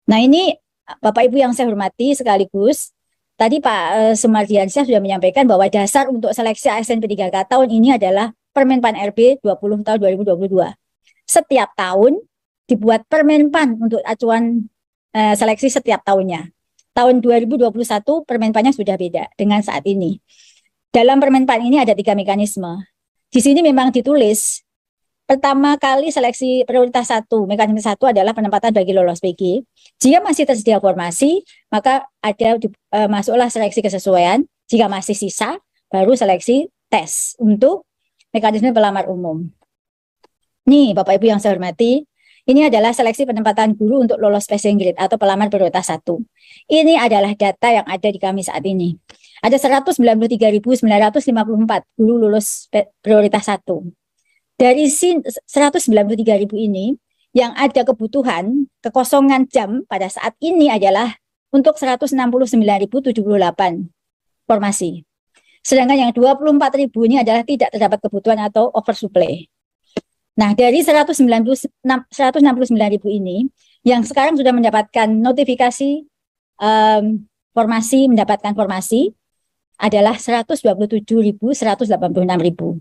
Nah ini Bapak Ibu yang saya hormati sekaligus, tadi Pak Sumardiansyah sudah menyampaikan bahwa dasar untuk seleksi ASN P3K tahun ini adalah Permenpan RB 20 tahun 2022. Setiap tahun dibuat Permenpan untuk acuan seleksi setiap tahunnya. Tahun 2021 Permenpannya sudah beda dengan saat ini. Dalam Permenpan ini ada 3 mekanisme. Di sini memang ditulis pertama kali seleksi prioritas satu, mekanisme satu adalah penempatan bagi lolos PG. Jika masih tersedia formasi, maka ada masuklah seleksi kesesuaian. Jika masih sisa, baru seleksi tes untuk mekanisme pelamar umum. Nih, Bapak Ibu yang saya hormati, ini adalah seleksi penempatan guru untuk lolos passing grade atau pelamar prioritas satu. Ini adalah data yang ada di kami saat ini. Ada 193.954 guru lulus prioritas satu. Dari 193.000 ini, yang ada kebutuhan kekosongan jam pada saat ini adalah untuk 169.078 formasi. Sedangkan yang 24.000 ini adalah tidak terdapat kebutuhan atau oversupply. Nah, dari 169.000 ini, yang sekarang sudah mendapatkan notifikasi formasi, mendapatkan formasi adalah 127.186.000.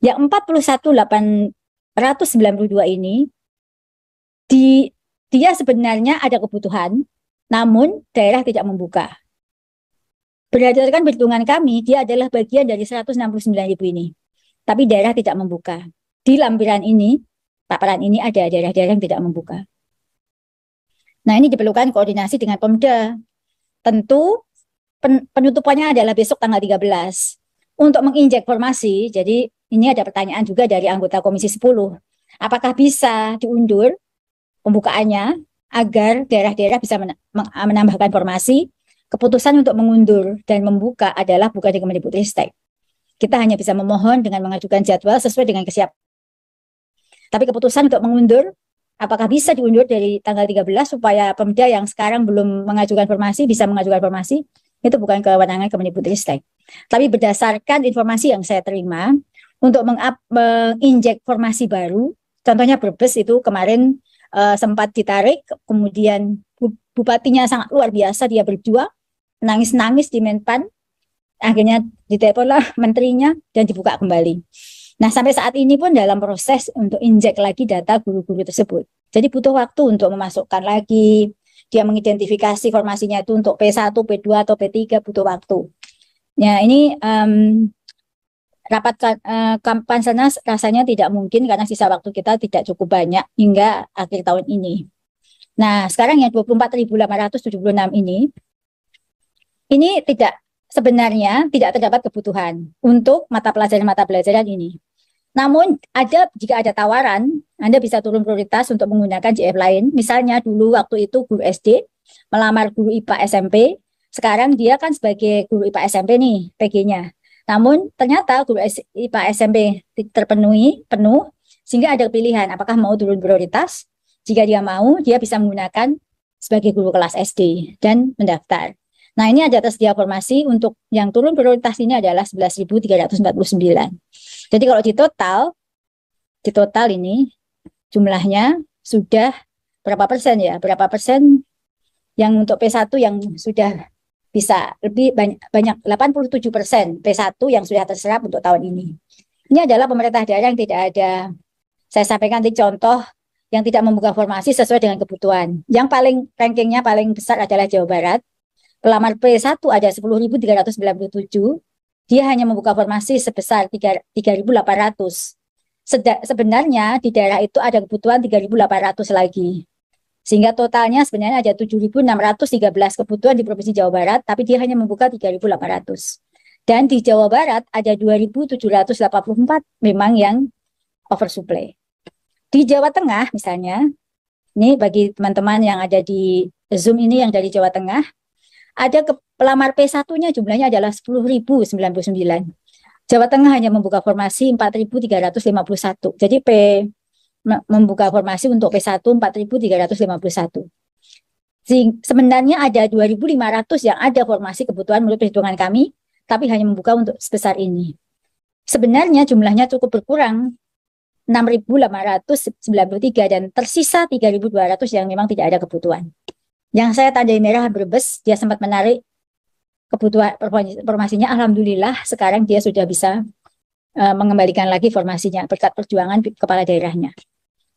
Yang 41.892 ini dia sebenarnya ada kebutuhan, namun daerah tidak membuka. Berdasarkan perhitungan kami, dia adalah bagian dari 169.000 ini. Tapi daerah tidak membuka. Di lampiran ini, paparan ini ada daerah-daerah yang tidak membuka. Nah, ini diperlukan koordinasi dengan Pemda. Tentu penutupannya adalah besok tanggal 13. Untuk menginjek formasi, jadi ini ada pertanyaan juga dari anggota Komisi 10. Apakah bisa diundur pembukaannya agar daerah-daerah bisa menambahkan formasi? Keputusan untuk mengundur dan membuka adalah bukan di Kemendikbudristek. Kita hanya bisa memohon dengan mengajukan jadwal sesuai dengan kesiapan. Tapi keputusan untuk mengundur, apakah bisa diundur dari tanggal 13 supaya Pemda yang sekarang belum mengajukan formasi bisa mengajukan formasi, itu bukan kewenangan Kemendikbudristek. Tapi berdasarkan informasi yang saya terima, untuk menginjek formasi baru, contohnya Brebes itu kemarin sempat ditarik, kemudian bupatinya sangat luar biasa, dia berjuang, nangis-nangis di Menpan, akhirnya diteleponlah menterinya dan dibuka kembali. Nah, sampai saat ini pun dalam proses untuk injek lagi data guru-guru tersebut. Jadi butuh waktu untuk memasukkan lagi, dia mengidentifikasi formasinya itu untuk P1, P2, atau P3 butuh waktu. Ya, ini rapat kampanye sana rasanya tidak mungkin karena sisa waktu kita tidak cukup banyak hingga akhir tahun ini. Nah, sekarang yang 24.876 ini sebenarnya tidak terdapat kebutuhan untuk mata pelajaran ini. Namun jika ada tawaran, Anda bisa turun prioritas untuk menggunakan JF lain. Misalnya dulu waktu itu guru SD melamar guru IPA SMP, sekarang dia kan sebagai guru IPA SMP nih PG-nya. Namun ternyata guru IPA SMP penuh, sehingga ada pilihan apakah mau turun prioritas. Jika dia mau, dia bisa menggunakan sebagai guru kelas SD dan mendaftar. Nah, ini ada tersedia formasi untuk yang turun prioritas ini adalah 11.349. Jadi kalau di total ini jumlahnya sudah berapa persen ya? Berapa persen yang untuk P1 yang sudah bisa lebih banyak 87% P1 yang sudah terserap untuk tahun ini. Ini adalah pemerintah daerah yang tidak ada, saya sampaikan di contoh yang tidak membuka formasi sesuai dengan kebutuhan. Yang rankingnya paling besar adalah Jawa Barat. Pelamar P1 ada 10.397. Dia hanya membuka formasi sebesar 3.800. Sebenarnya di daerah itu ada kebutuhan 3.800 lagi. Sehingga totalnya sebenarnya ada 7.613 kebutuhan di Provinsi Jawa Barat, tapi dia hanya membuka 3.800. Dan di Jawa Barat ada 2.784 memang yang oversupply. Di Jawa Tengah misalnya, ini bagi teman-teman yang ada di Zoom ini yang dari Jawa Tengah, ada pelamar P1-nya jumlahnya adalah 10.099. Jawa Tengah hanya membuka formasi 4.351. Jadi membuka formasi untuk P1 4.351. Sebenarnya ada 2.500 yang ada formasi kebutuhan menurut perhitungan kami, tapi hanya membuka untuk sebesar ini. Sebenarnya jumlahnya cukup berkurang, 6.893 dan tersisa 3.200 yang memang tidak ada kebutuhan. Yang saya tandai merah Brebes, dia sempat menarik kebutuhan formasinya. Alhamdulillah sekarang dia sudah bisa mengembalikan lagi formasinya berkat perjuangan kepala daerahnya.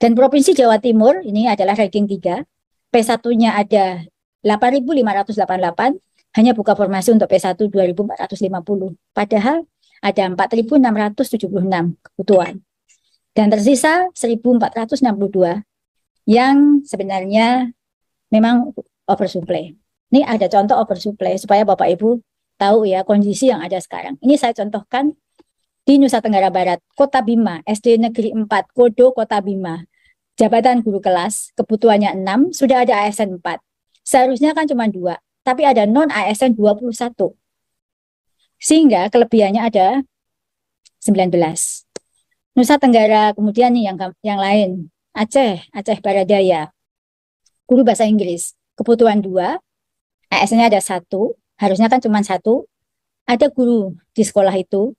Dan Provinsi Jawa Timur ini adalah ranking 3. P1-nya ada 8.588, hanya buka formasi untuk P1 2.450. Padahal ada 4.676 kebutuhan. Dan tersisa 1.462 yang sebenarnya memang oversupply. Ini ada contoh oversupply supaya Bapak Ibu tahu ya kondisi yang ada sekarang. Ini saya contohkan di Nusa Tenggara Barat, Kota Bima, SD Negeri 4, Kodo Kota Bima. Jabatan guru kelas, kebutuhannya 6, sudah ada ASN 4. Seharusnya kan cuma 2, tapi ada non ASN 21. Sehingga kelebihannya ada 19. Nusa Tenggara, kemudian nih yang lain, Aceh Baradaya, guru bahasa Inggris, kebutuhan 2, ASN-nya ada 1, harusnya kan cuma 1, ada guru di sekolah itu,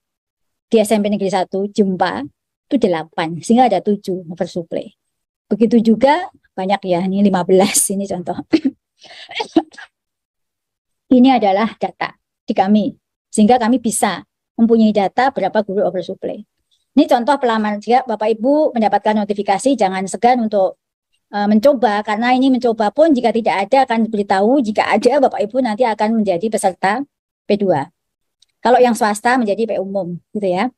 di SMP Negeri 1, Jempa, itu 8, sehingga ada 7 oversupply. Begitu juga banyak ya, ini 15, ini contoh. Ini adalah data di kami, sehingga kami bisa mempunyai data berapa guru oversupply. Ini contoh pelamar. Jika Bapak Ibu mendapatkan notifikasi, jangan segan untuk mencoba, karena ini mencoba pun jika tidak ada akan diberitahu, jika ada Bapak Ibu nanti akan menjadi peserta P2. Kalau yang swasta menjadi P umum, gitu ya.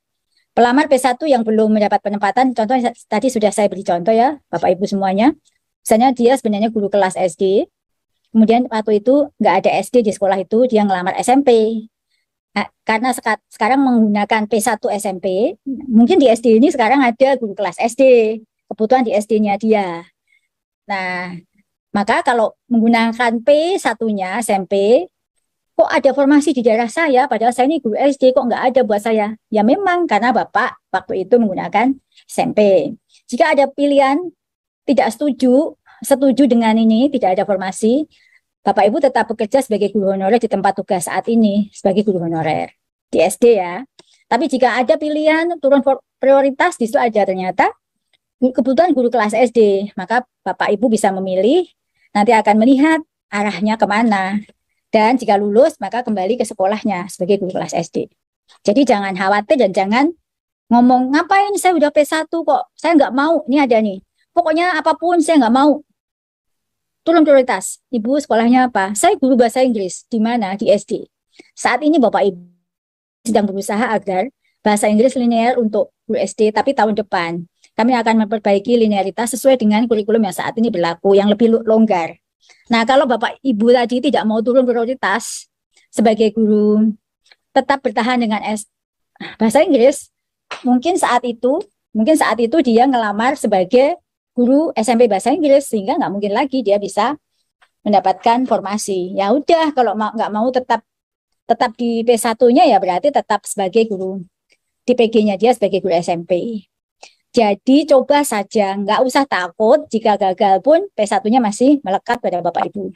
Pelamar P1 yang belum mendapat penempatan, contoh tadi sudah saya beri contoh ya, Bapak Ibu semuanya. Misalnya dia sebenarnya guru kelas SD, kemudian waktu itu nggak ada SD di sekolah itu, dia ngelamar SMP. Nah, karena sekarang menggunakan P1 SMP, mungkin di SD ini sekarang ada guru kelas SD, kebutuhan di SD-nya dia. Nah, maka kalau menggunakan P1-nya SMP, kok ada formasi di daerah saya, padahal saya ini guru SD, kok nggak ada buat saya? Ya memang karena Bapak waktu itu menggunakan SMP. Jika ada pilihan tidak setuju dengan ini, tidak ada formasi, Bapak Ibu tetap bekerja sebagai guru honorer di tempat tugas saat ini, sebagai guru honorer di SD ya. Tapi jika ada pilihan turun prioritas, di situ ada ternyata kebutuhan guru kelas SD, maka Bapak Ibu bisa memilih, nanti akan melihat arahnya kemana. Dan jika lulus, maka kembali ke sekolahnya sebagai guru kelas SD. Jadi jangan khawatir dan jangan ngomong, ngapain saya udah P1 kok, saya nggak mau, ini ada nih. Pokoknya apapun saya nggak mau. Turun prioritas. Ibu sekolahnya apa? Saya guru bahasa Inggris. Di mana? Di SD. Saat ini Bapak Ibu sedang berusaha agar bahasa Inggris linear untuk guru SD, tapi tahun depan kami akan memperbaiki linearitas sesuai dengan kurikulum yang saat ini berlaku, yang lebih longgar. Nah, kalau Bapak Ibu tadi tidak mau turun prioritas sebagai guru, tetap bertahan dengan bahasa Inggris, mungkin saat itu dia ngelamar sebagai guru SMP bahasa Inggris, sehingga nggak mungkin lagi dia bisa mendapatkan formasi. Ya udah, kalau nggak mau tetap di P1-nya ya berarti tetap sebagai guru di PG-nya dia sebagai guru SMP. Jadi coba saja, nggak usah takut jika gagal pun P1-nya masih melekat pada Bapak Ibu.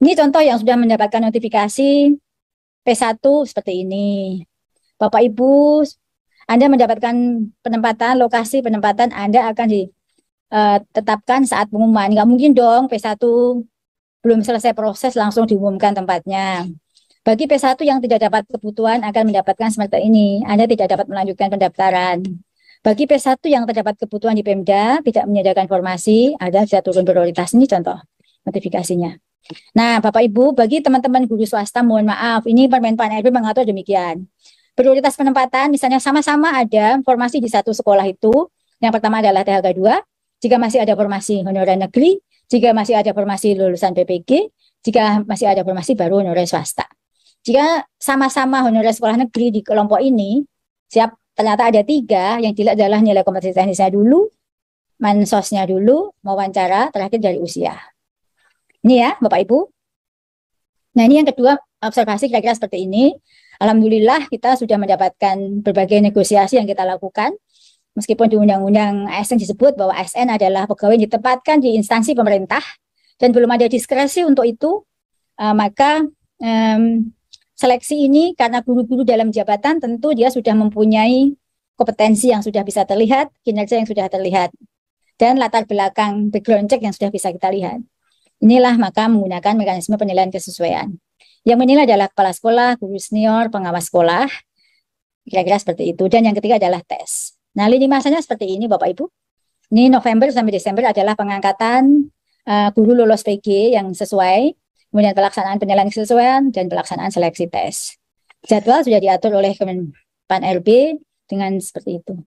Ini contoh yang sudah mendapatkan notifikasi P1 seperti ini. Bapak Ibu, Anda mendapatkan penempatan, lokasi penempatan Anda akan ditetapkan saat pengumuman. Nggak mungkin dong P1 belum selesai proses langsung diumumkan tempatnya. Bagi P1 yang tidak dapat kebutuhan akan mendapatkan seperti ini. Anda tidak dapat melanjutkan pendaftaran. Bagi P1 yang terdapat kebutuhan di Pemda, tidak menyediakan formasi, ada bisa turun prioritas. Ini contoh notifikasinya. Nah, Bapak Ibu, bagi teman-teman guru swasta, mohon maaf, ini Permen PAN RB mengatur demikian. Prioritas penempatan, misalnya sama-sama ada formasi di satu sekolah itu, yang pertama adalah THK 2, jika masih ada formasi honorer negeri, jika masih ada formasi lulusan PPG, jika masih ada formasi baru honorer swasta. Jika sama-sama honorer sekolah negeri di kelompok ini, ternyata ada 3, yang dilihat adalah nilai kompetensi teknisnya dulu, mansosnya dulu, wawancara, terakhir dari usia. Ini ya Bapak Ibu. Nah ini yang kedua, observasi kira-kira seperti ini. Alhamdulillah kita sudah mendapatkan berbagai negosiasi yang kita lakukan. Meskipun di Undang-Undang ASN disebut bahwa ASN adalah pegawai yang ditempatkan di instansi pemerintah dan belum ada diskresi untuk itu, maka seleksi ini karena guru-guru dalam jabatan tentu dia sudah mempunyai kompetensi yang sudah bisa terlihat, kinerja yang sudah terlihat, dan latar belakang background check yang sudah bisa kita lihat. Inilah maka menggunakan mekanisme penilaian kesesuaian. Yang menilai adalah kepala sekolah, guru senior, pengawas sekolah, kira-kira seperti itu. Dan yang ketiga adalah tes. Nah, lini masanya seperti ini Bapak Ibu. Ini November sampai Desember adalah pengangkatan guru lulus PG yang sesuai, kemudian pelaksanaan penilaian kesesuaian, dan pelaksanaan seleksi tes. Jadwal sudah diatur oleh Kemenpan RB dengan seperti itu.